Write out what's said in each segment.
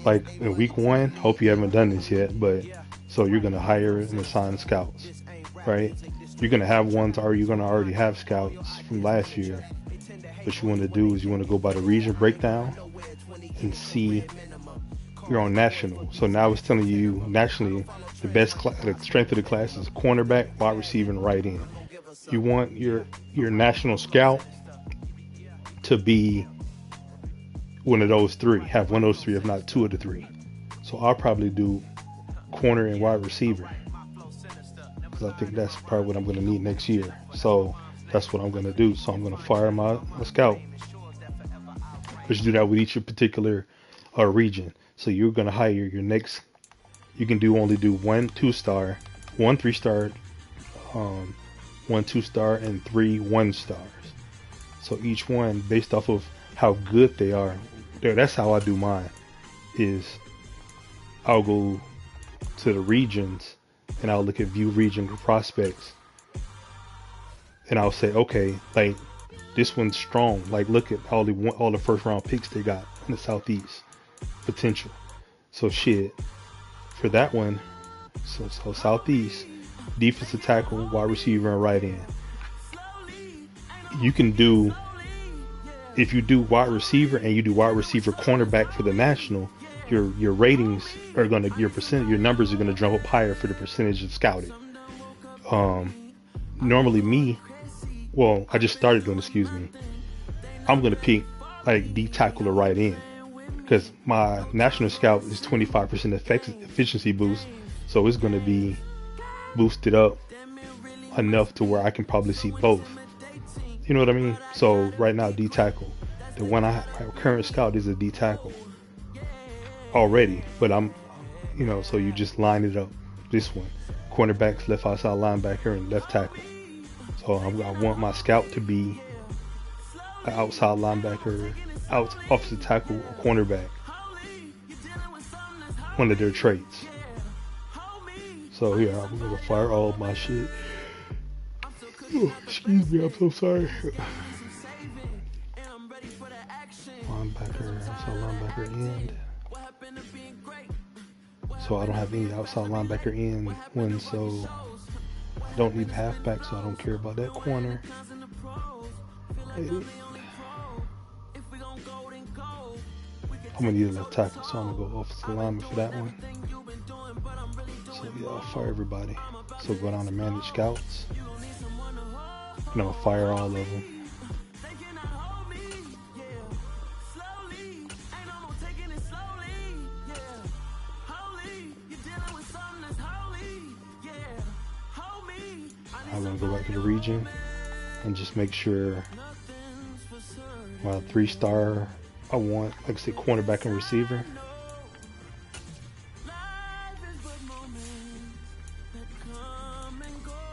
like in week one, hope you haven't done this yet, but so you're gonna hire and assign scouts, right? You're gonna have ones, or you're gonna already have scouts from last year. What you want to do is you want to go by the region breakdown and see your own national. So now it's telling you nationally the strength of the class is cornerback, wide receiver, and right end. You want your national scout to be one of those three, have one of those three, if not two of the three. So I'll probably do corner and wide receiver because I think that's probably what I'm going to need next year. So that's what I'm going to do. So I'm going to fire my scout. But you do that with each particular region. So you're going to hire your next. You can only do one 2-star, one 3-star, um, one 2-star, and three 1-stars. So each one based off of how good they are. That's how I do mine. Is I'll go to the regions and I'll look at view region prospects and I'll say, okay, like this one's strong. Like look at all the first round picks they got in the southeast potential. So shit for that one. So southeast defensive tackle, wide receiver, and right end. You can do if you do wide receiver and you do wide receiver cornerback for the national, your ratings are gonna your numbers are gonna jump up higher for the percentage of scouted. Normally I just started doing. Excuse me. I'm gonna pick like D tackle or right end because my national scout is 25% efficiency boost, so it's gonna be boosted up enough to where I can probably see both. You know what I mean? So right now D tackle, the one my current scout is a D tackle already, but so you just line it up. This one, cornerbacks, left outside linebacker, and left tackle. So I want my scout to be an outside linebacker, offensive tackle, or cornerback. One of their traits. So yeah, I'm gonna fire all of my shit. Oh, excuse me, I'm so sorry. Linebacker, outside linebacker end. So I don't have any outside linebacker end one, so I don't need halfback, so I don't care about that corner. I'm gonna need a left tackle, so I'm gonna go offensive lineman for that one. So yeah, I'll fire everybody. So go down to manage scouts. And I'll fire all of them. I'm gonna go back to the region and just make sure my 3-star I want, like I said, cornerback and receiver.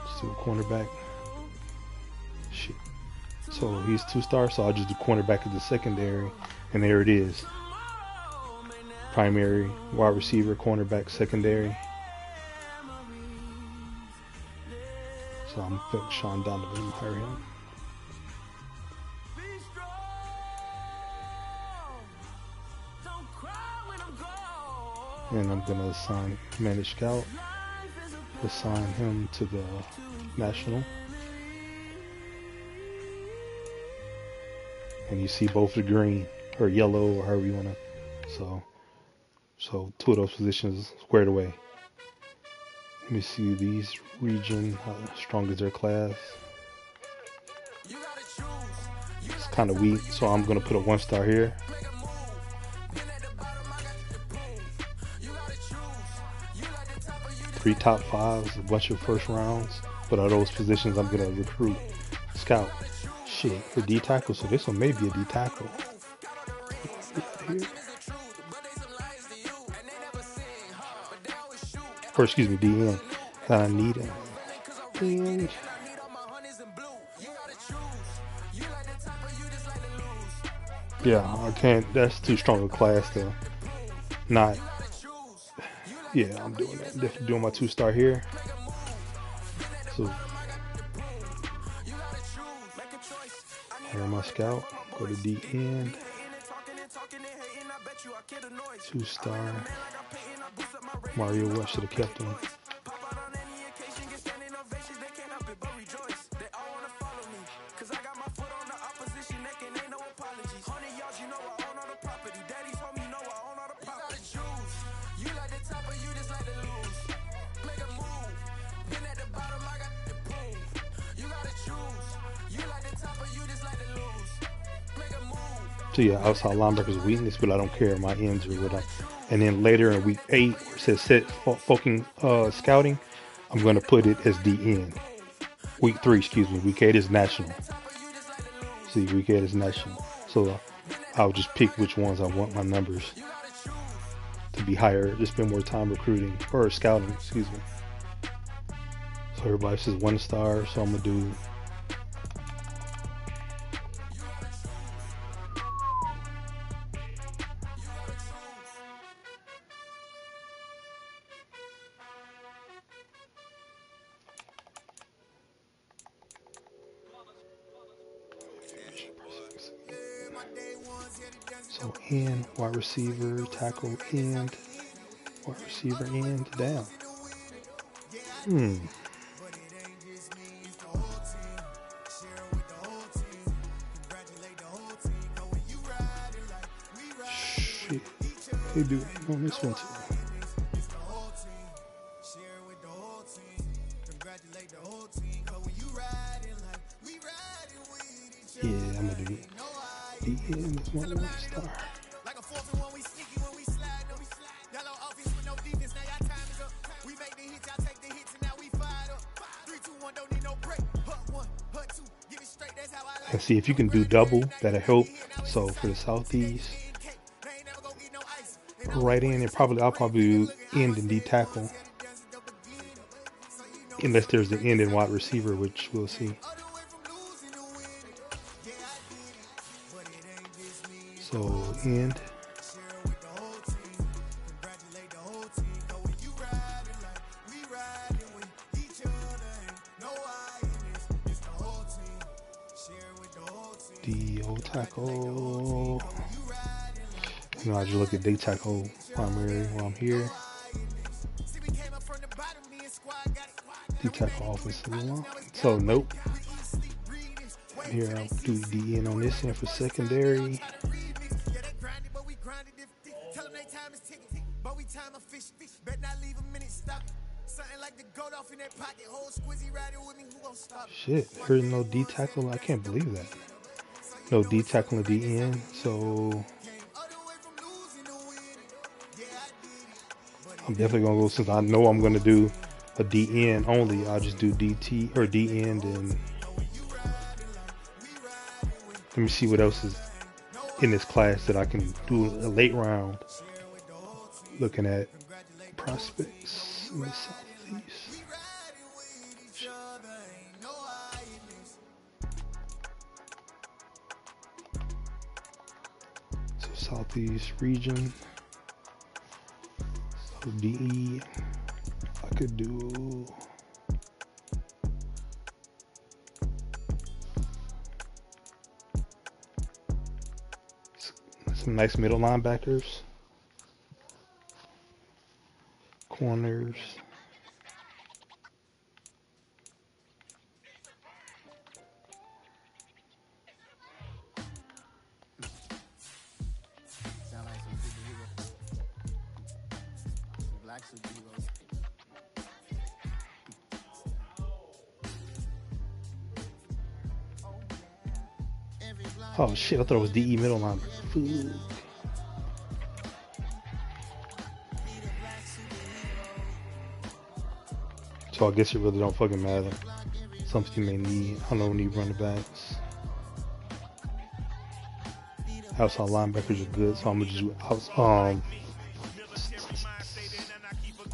Just do a cornerback. Shit. So he's 2-star, so I'll just do cornerback as the secondary, and there it is. Primary, wide receiver, cornerback, secondary. So I'm putting Sean Donovan and hire him. And I'm gonna assign manage scout, assign him to the national. And you see both the green or yellow or however you wanna. So two of those positions squared away. Let me see these region, how strong is their class. It's kind of weak, so I'm gonna put a 1-star here. 3 top 5s, a bunch of first rounds, but are those positions I'm gonna recruit, scout. Shit, for D tackle, so this one may be a D tackle. Or excuse me, DN. That I need it. And yeah, I can't. That's too strong a class to not. Yeah, I'm doing that. Definitely doing my 2-star here. So hire my scout. Go to D end. 2-star. Mario West should have kept him. So yeah, outside linebacker's weakness, but I don't care. My ends are what I. And then later in week 8, where it says set focusing scouting, I'm gonna put it as DN. Week 3, excuse me. Week 8 is national. See, week 8 is national. So I'll just pick which ones I want my numbers to be higher. Just spend more time recruiting or scouting. Excuse me. So everybody says 1-star. So I'm gonna do. So end, wide receiver, tackle, end, wide receiver, end, down. Shit, they do it on this one too. Yeah, I'm gonna do it. The end is my 1-star. And see if you can do double, that'll help. So for the Southeast, right in, and I'll probably end and D tackle, unless there's the end and wide receiver, which we'll see. So end. The old tackle. You know, I just look at D tackle primary while I'm here. D tackle offensive line. So nope. And here I'll do DN on this end for secondary. Shit, there's no D tackle. I can't believe that. No D tackle and DN. So I'm definitely gonna go, since I know I'm gonna do a DN only. I'll just do DT or DN, and let me see what else is in this class that I can do a late round. Looking at prospects in the Southeast. So Southeast region. So DE, I could do. Some nice middle linebackers. Corners. Oh shit, I thought it was DE middle linebacker. So I guess it really don't fucking matter. Something you may need. I don't need running backs. Outside linebackers are good, so I'm gonna just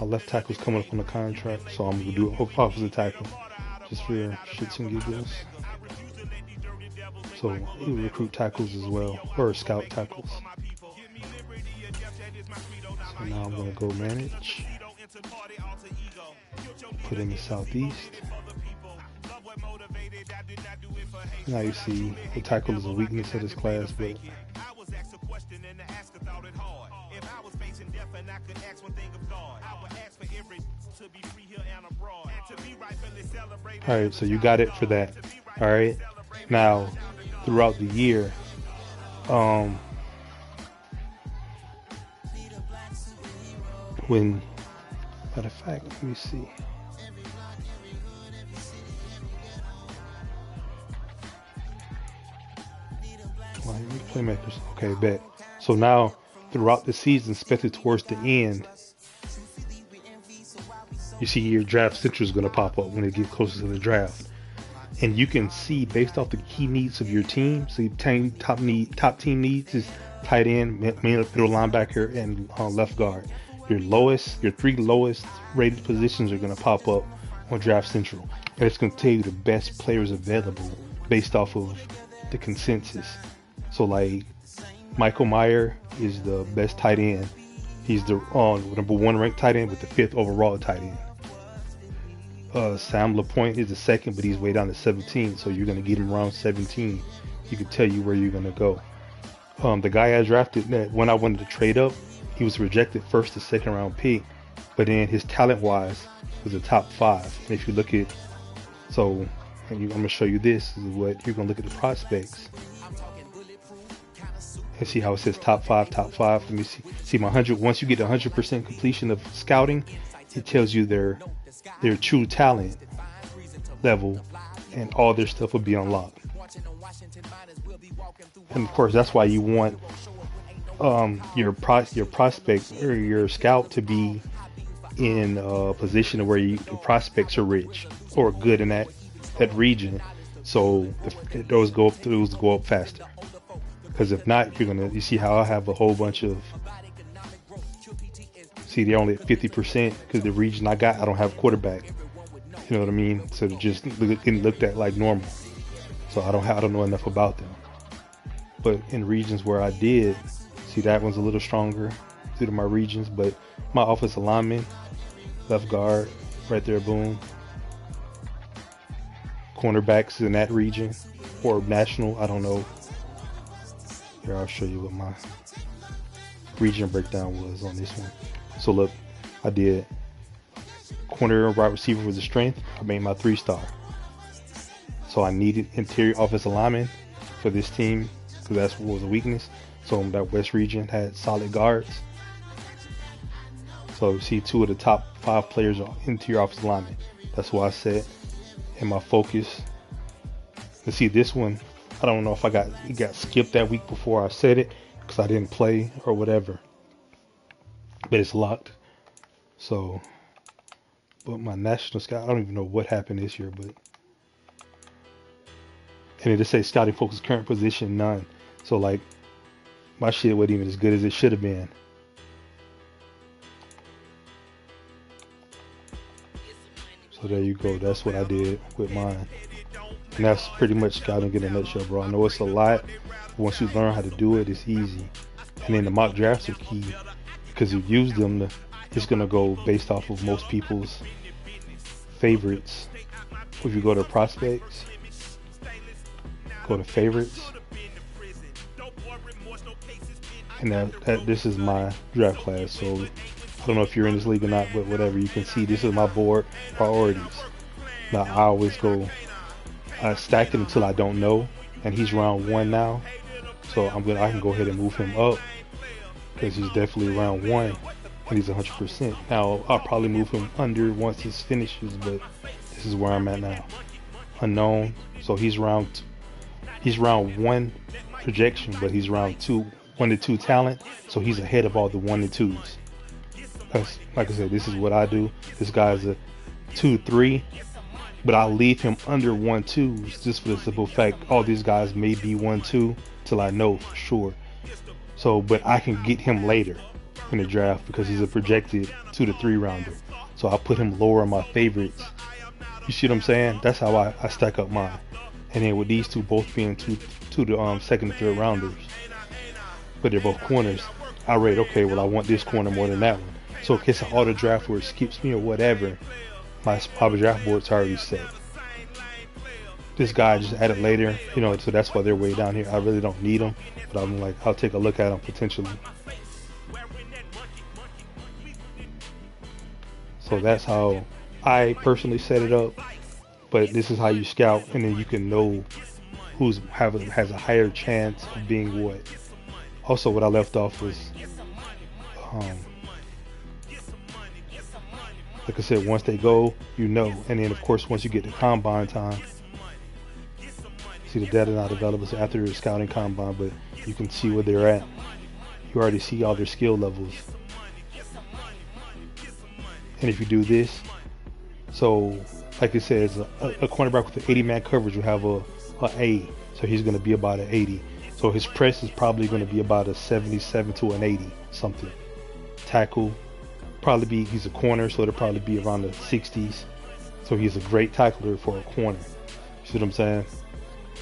my left tackle's coming up on the contract, so I'm gonna do offensive tackle just for shits and giggles. So we recruit tackles as well, or scout tackles. So now I'm gonna go manage. Put in the Southeast. Now you see the tackle is a weakness of this class, but All right, so you got it for that. All right. Now, throughout the year, um, when, matter of fact, let me see. Playmakers. Okay, bet. So now, throughout the season, especially towards the end, you see your draft central is going to pop up when it gets closer to the draft, and you can see based off the key needs of your team. So top team needs is tight end, middle linebacker, and left guard. Your three lowest rated positions are going to pop up on Draft Central, and it's going to tell you the best players available based off of the consensus. So like Michael Mayer is the best tight end. He's the number 1 ranked tight end with the 5th overall tight end. Sam LaPointe is the 2nd, but he's way down to 17, so you're going to get him around 17. He could tell you where you're going to go. The guy I drafted, that when I wanted to trade up, he was rejected 1st to 2nd round pick, but then his talent-wise was a top 5. And if you look at, I'm going to show you this, is what you're going to look at the prospects. And see how it says top 5. Let me see my 100. Once you get 100% completion of scouting, it tells you their true talent level, and all their stuff will be unlocked. And of course, that's why you want your prospect or your scout to be in a position where the prospects are rich or good in that region, so those go up faster. Because if not, you see how I have a whole bunch of, see, they're only at 50% because the region I don't have quarterback. You know what I mean? So they're just getting looked at like normal. So I don't know enough about them. But in regions where I did, see, that one's a little stronger due to my regions. But my offensive lineman, left guard, right there, boom. Cornerbacks in that region or national, I don't know. Here, I'll show you what my region breakdown was on this one. So look, I did corner and wide receiver was the strength. I made my 3-star. So I needed interior offensive lineman for this team because that's what was a weakness. So that West region had solid guards. So you see 2 of the top 5 players are interior offensive linemen. That's what I said in my focus. Let's see this one. I don't know if it got skipped that week before I said it because I didn't play or whatever. But it's locked. So, but my national scout, I don't even know what happened this year, but. And it just says scouting focus current position none. So like, my shit wasn't even as good as it should have been. So there you go. That's what I did with mine. And that's pretty much scouting in a nutshell, bro. I know it's a lot. Once you learn how to do it, it's easy. And then the mock drafts are key because you've used them. It's going to go based off of most people's favorites. If you go to prospects, go to favorites. And this is my draft class. So I don't know if you're in this league or not, but whatever. You can see this is my board priorities. Now I always go. I stack it until I don't know, and he's round 1 now, so I can go ahead and move him up because he's definitely round 1 and he's 100%. Now I'll probably move him under once this finishes, but this is where I'm at now. Unknown, so he's round 1 projection, but he's round 2, 1 to 2 talent, so he's ahead of all the 1 to 2s. That's, like I said, this is what I do. This guy's a 2-3. But I'll leave him under 1-2s just for the simple fact all these guys may be 1-2 till I know for sure. So, but I can get him later in the draft because he's a projected 2 to 3 rounder. So I'll put him lower on my favorites. You see what I'm saying? That's how I stack up mine. And then with these two both being two to 2nd and 3rd rounders, but they're both corners, I rate, okay, well I want this corner more than that one. So in case of auto draft where it skips me or whatever, my draft board's already set. This guy I just added later, so that's why they're way down here. I really don't need them, but I'm like, I'll take a look at them potentially. So that's how I personally set it up. But this is how you scout, and then you can know has a higher chance of being what. Also, what I left off was, um, like I said, once they go, you know, and then of course once you get to combine time, see the data not available after the scouting combine, but you can see where they're at. You already see all their skill levels, and if you do this, so like it says, a cornerback with an 80-man coverage will have a A, so he's going to be about an 80. So his press is probably going to be about a 77 to an 80 something. Tackle he's a corner, so it'll probably be around the 60s. So he's a great tackler for a corner. You see what I'm saying?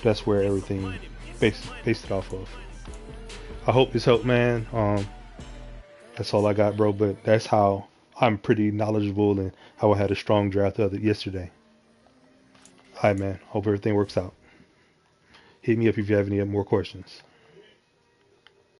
That's where everything based it off of. I hope this helped, man. That's all I got, bro. But that's how I'm pretty knowledgeable and how I had a strong draft yesterday. All right, man. Hope everything works out. Hit me up if you have any more questions.